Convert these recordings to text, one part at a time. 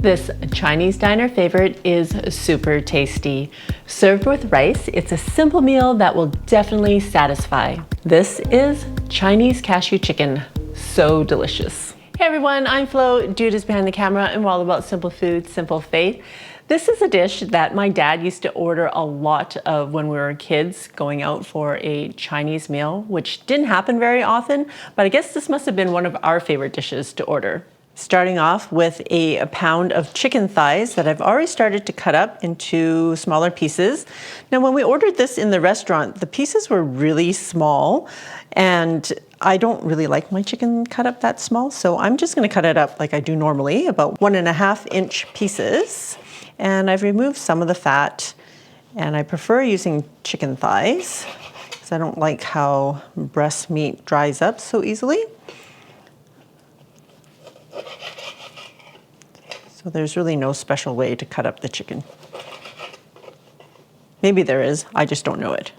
This Chinese diner favorite is super tasty. Served with rice, it's a simple meal that will definitely satisfy. This is Chinese cashew chicken. So delicious. Hey everyone, I'm Flo, Dude is behind the camera, and we're all about simple food, simple faith. This is a dish that my dad used to order a lot of when we were kids, going out for a Chinese meal, which didn't happen very often, but I guess this must have been one of our favorite dishes to order. Starting off with a pound of chicken thighs that I've already started to cut up into smaller pieces. Now, when we ordered this in the restaurant, the pieces were really small, and I don't really like my chicken cut up that small, so I'm just gonna cut it up like I do normally, about 1.5 inch pieces. And I've removed some of the fat, and I prefer using chicken thighs because I don't like how breast meat dries up so easily. So there's really no special way to cut up the chicken. Maybe there is, I just don't know it.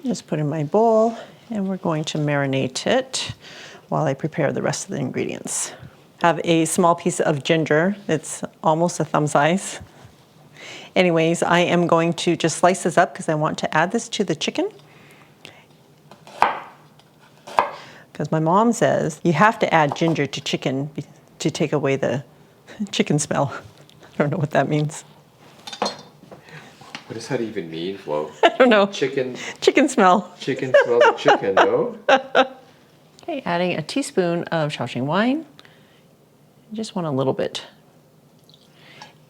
Just put in my bowl, and we're going to marinate it while I prepare the rest of the ingredients. Have a small piece of ginger. It's almost a thumb size. Anyways, I am going to just slice this up because I want to add this to the chicken. Because my mom says you have to add ginger to chicken to take away the chicken smell. I don't know what that means. What does that even mean, Flo? I don't know. Chicken smell. Chicken smells of chicken, no? Okay, adding a teaspoon of Shaoxing wine. I just want a little bit.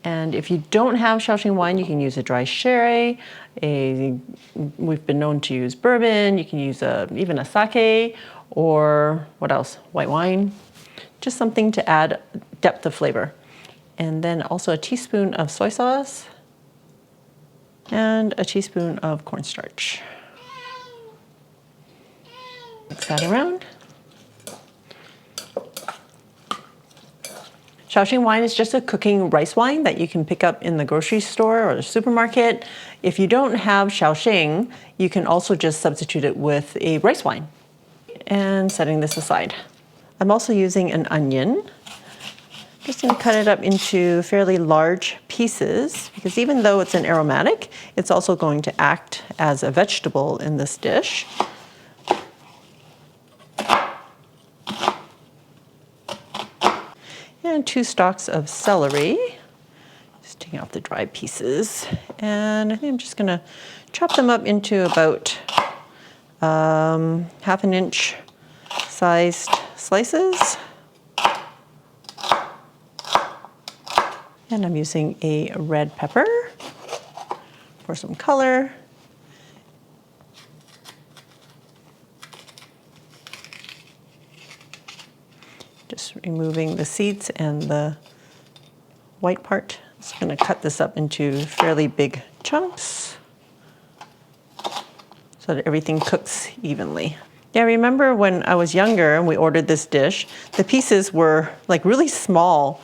And if you don't have Shaoxing wine, you can use a dry sherry. We've been known to use bourbon. You can use even a sake, or what else? White wine. Just something to add depth of flavor. And then also a teaspoon of soy sauce and a teaspoon of cornstarch. Mix that around. Shaoxing wine is just a cooking rice wine that you can pick up in the grocery store or the supermarket. If you don't have Shaoxing, you can also just substitute it with a rice wine. And setting this aside. I'm also using an onion. Just going to cut it up into fairly large pieces because even though it's an aromatic, it's also going to act as a vegetable in this dish. And 2 stalks of celery. Just taking off the dry pieces. And I think I'm just going to chop them up into about 1/2 inch sized slices. And I'm using a red pepper for some color. Just removing the seeds and the white part. Just going to cut this up into fairly big chunks so that everything cooks evenly. Yeah, I remember when I was younger and we ordered this dish, the pieces were like really small.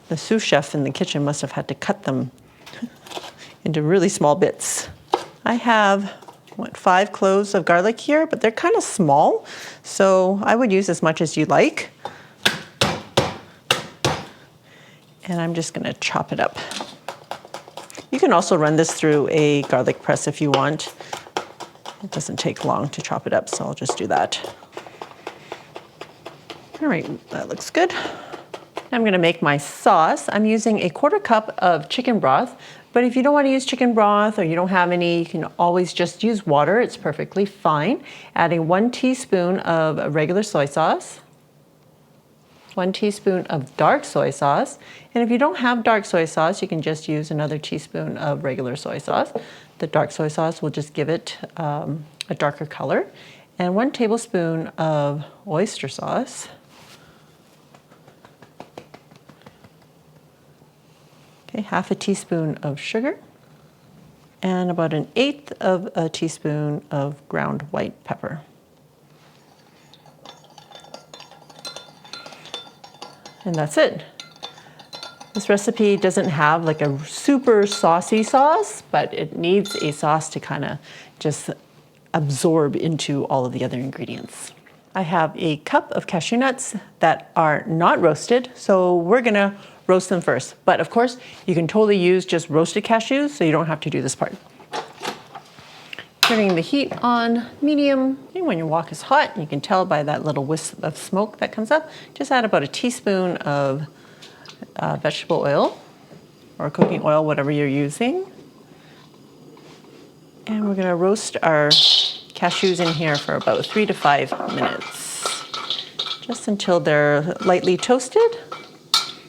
The sous chef in the kitchen must have had to cut them into really small bits. I have, 5 cloves of garlic here, but they're kind of small, so I would use as much as you like. And I'm just going to chop it up. You can also run this through a garlic press if you want. It doesn't take long to chop it up, so I'll just do that. All right, that looks good. I'm gonna make my sauce. I'm using a 1/4 cup of chicken broth, but if you don't want to use chicken broth or you don't have any, you can always just use water. It's perfectly fine. Adding 1 teaspoon of regular soy sauce, 1 teaspoon of dark soy sauce, and if you don't have dark soy sauce, you can just use another teaspoon of regular soy sauce. The dark soy sauce will just give it a darker color. And 1 tablespoon of oyster sauce. Okay, 1/2 teaspoon of sugar. And about 1/8 of a teaspoon of ground white pepper. And that's it. This recipe doesn't have like a super saucy sauce, but it needs a sauce to kind of just absorb into all of the other ingredients. I have a cup of cashew nuts that are not roasted, so we're gonna roast them first. But of course, you can totally use just roasted cashews, so you don't have to do this part. Turning the heat on medium. When your wok is hot, you can tell by that little wisp of smoke that comes up. Just add about a teaspoon of vegetable oil or cooking oil, whatever you're using. And we're gonna roast our cashews in here for about 3 to 5 minutes, just until they're lightly toasted.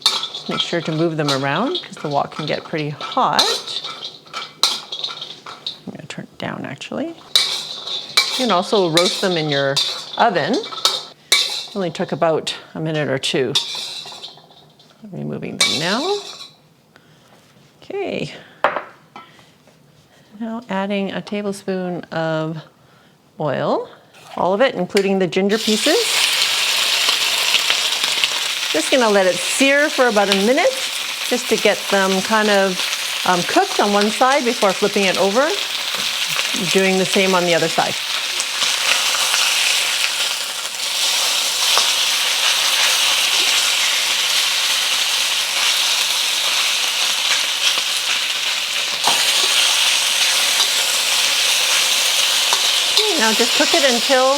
Just make sure to move them around because the wok can get pretty hot. I'm gonna turn it down actually. You can also roast them in your oven. It only took about a minute or two. I'm removing them now. Okay. Now adding a tablespoon of oil, all of it, including the ginger pieces. Just gonna let it sear for about a minute, just to get them kind of cooked on one side before flipping it over. Doing the same on the other side. Now just cook it until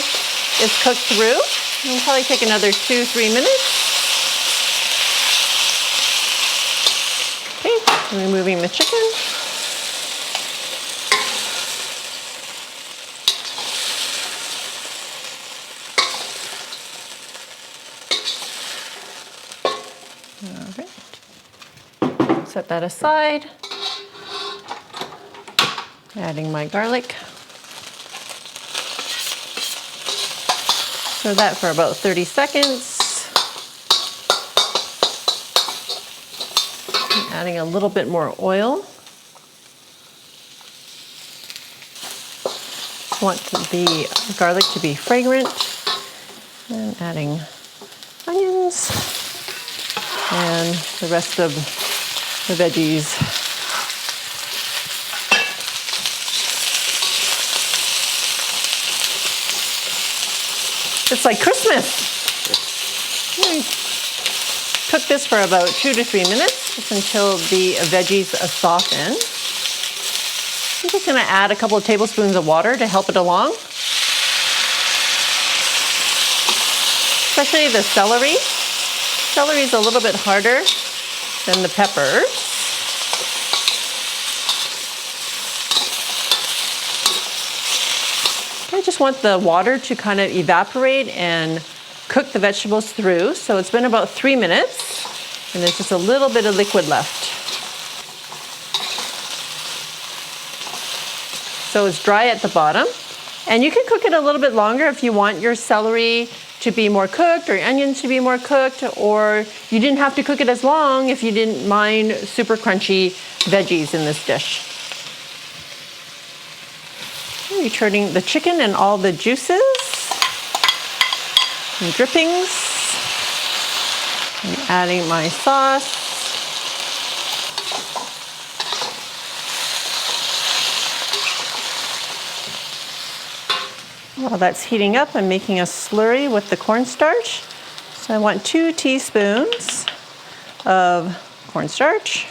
it's cooked through. It'll probably take another 2-3 minutes. Okay, removing the chicken. All right. Set that aside. Adding my garlic. Stir that for about 30 seconds. Adding a little bit more oil. Want the garlic to be fragrant. And adding onions and the rest of the veggies. It's like Christmas. Cook this for about 2 to 3 minutes, just until the veggies soften. I'm just gonna add a couple of tablespoons of water to help it along. Especially the celery. Celery is a little bit harder than the peppers. I just want the water to kind of evaporate and cook the vegetables through. So it's been about 3 minutes and there's just a little bit of liquid left. So it's dry at the bottom. And you can cook it a little bit longer if you want your celery to be more cooked or your onions to be more cooked, or you didn't have to cook it as long if you didn't mind super crunchy veggies in this dish. Returning the chicken and all the juices and drippings. And adding my sauce. While that's heating up, I'm making a slurry with the cornstarch. So I want 2 teaspoons of cornstarch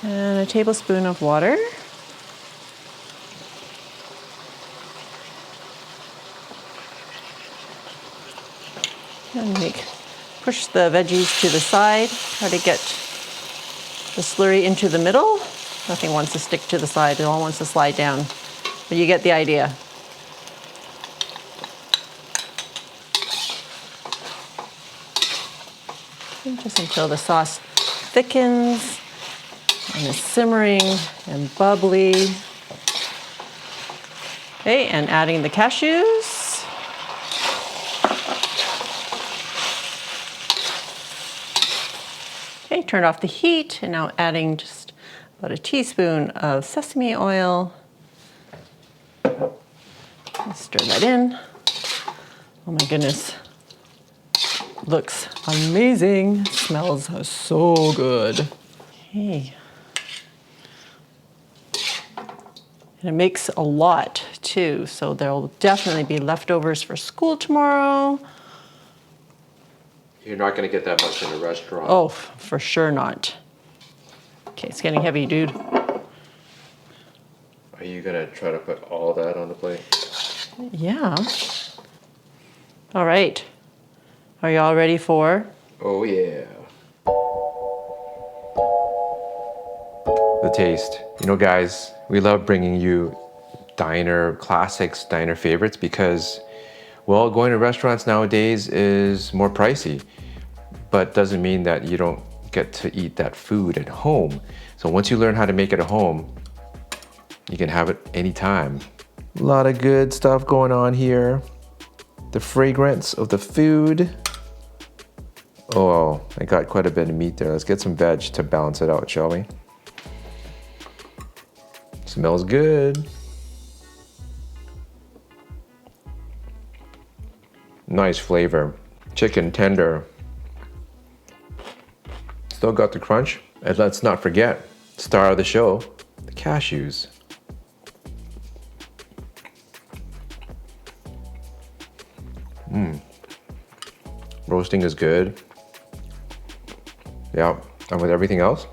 and a tablespoon of water. And push the veggies to the side. Try to get the slurry into the middle. Nothing wants to stick to the side. It all wants to slide down. But you get the idea. And just until the sauce thickens and is simmering and bubbly. Okay, and adding the cashews. Okay, turn off the heat, and now adding just about a teaspoon of sesame oil. Stir that in. Oh my goodness. Looks amazing. Smells so good. Okay. And it makes a lot too, so there'll definitely be leftovers for school tomorrow. You're not going to get that much in a restaurant. Oh, for sure not. Okay, it's getting heavy, dude. Are you going to try to put all that on the plate? Yeah. All right. Are you all ready for? Oh, yeah. The taste. You know, guys, we love bringing you diner classics, diner favorites because, well, going to restaurants nowadays is more pricey, but doesn't mean that you don't get to eat that food at home. So once you learn how to make it at home, you can have it anytime. A lot of good stuff going on here. The fragrance of the food. Oh, I got quite a bit of meat there. Let's get some veg to balance it out, shall we? Smells good. Nice flavor. Chicken tender. Still got the crunch. And let's not forget, star of the show, the cashews. Roasting is good. Yeah, and with everything else,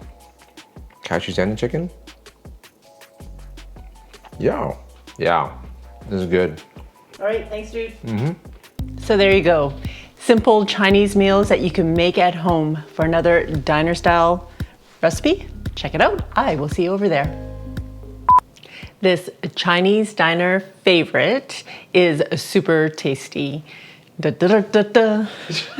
cashews and the chicken. Yeah, this is good. All right, thanks, dude. So there you go. Simple Chinese meals that you can make at home for another diner style recipe. Check it out. I will see you over there. This Chinese diner favorite is super tasty. Da, da, da, da, da.